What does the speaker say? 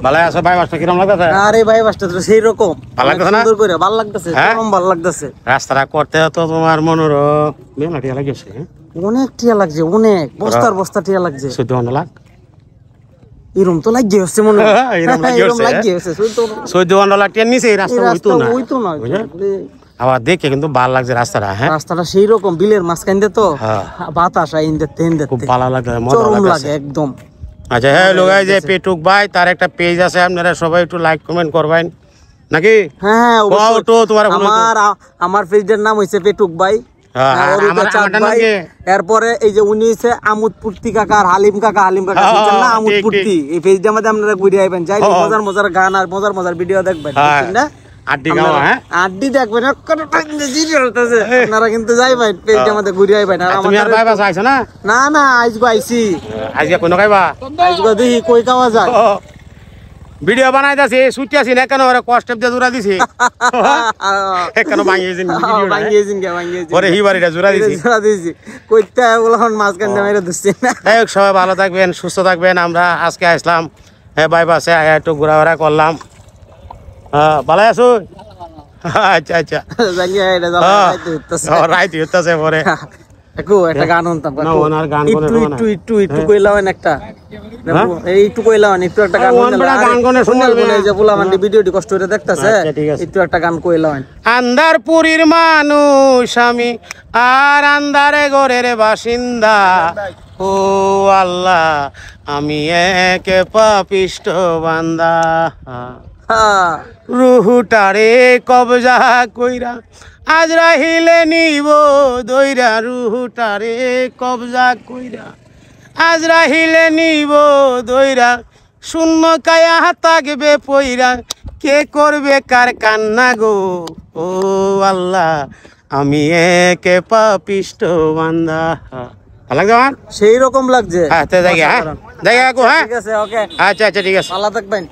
ভালো আছো ভাই? বাসটা কিরকম লাগতেছে? আরে ভাই বাসটা তো সেই রকম ভালো লাগতেছে না? সুন্দর করে ভালো লাগতেছে, একদম ভালো লাগতেছে। রাস্তাটা করতে তো তোমার মনোর মেলা টিয়া লাগছে। অনেক টিয়া লাগছে, অনেক বস্তার বস্তা টিয়া লাগছে। 14 লাখ এরকম তো লাগিয়ে হচ্ছে মনে হয়, এরকম লাগিয়ে হচ্ছে 14 লাখ টিয়া নিচে এই রাস্তা হইতো না। আবার দেখে কিন্তু ভালো লাগছে রাস্তাটা। হ্যাঁ, রাস্তাটা সেই রকম বিলের মাঝখান দিয়ে তো বাতাস খুব ভালো লাগে, মজা লাগে একদম। আচ্ছা হ্যাঁ লোক, এই যে পেটুক ভাই তার একটা পেজ আছে, আপনারা সবাই একটু লাইক কমেন্ট করবেন নাকি? হ্যাঁ তোমার আমার পেজের নাম হইছে পেটুক ভাই। এরপরে এই যে উনি হচ্ছে আমোদপূর্তি কাকা আর হালিম কাকা না আমোদপূর্তি, এই পেজটার মধ্যে আপনারা ঘুরে আইবেন, যাই মজার মজার গান আর মজার মজার ভিডিও দেখবেন না। আড্ডি দেখবেন আপনারা, কিন্তু যাইবেন পেজটার মধ্যে ঘুরে আইবেন। আর না না আইজগো আইছি, আজকে কোন খাইবা? আইজগো দেখি কই খাওয়া যায়। ভিডিও বানাইতাছি, ছুটি আছি না কেন, ওরা কষ্ট দিয়ে জোড়া দিছি কেন ভাঙিয়েছেন ওরে হি বাড়িটা জোড়া দিছি কইতে বললাম মাঝখান দিয়ে মেরে দিচ্ছি না। যাই হোক, সবাই ভালো থাকবেন, সুস্থ থাকবেন। আমরা আজকে আসলাম বাইপাসে, একটু ঘোরাফেরা করলাম। ভালো আছো? আচ্ছা আচ্ছা, রাইতে হইতাছে পরে একটা গান শুনতাম, একটু কইলাম একটা একটু কইলাম একটু একটা গান ভিডিওটি কষ্ট করে দেখতেছে, একটু একটা গান কইলাম। আন্দারপুরীর মানুষ আমি, আর আন্দারে ঘরের বাসিন্দা, ও আল্লাহ আমি এক পাপিষ্ট বান্দা, রুহুটারে কবজা কইরা আজরাইলে নিব দইরা, রুহুটারে কবজা কইরা আজরাইলে নিব দইরা, শূন্য কায়া থাকবে পইরা, কে করবে কার কান্না গো, ও আল্লাহ আমি এক পাপিষ্ট বান্দা। সেই রকম লাগছে। আচ্ছা জায়গা, হ্যাঁ জায়গা, হ্যাঁ ঠিক আছে, ওকে, আচ্ছা আচ্ছা ঠিক আছে, ভালো থাকবেন।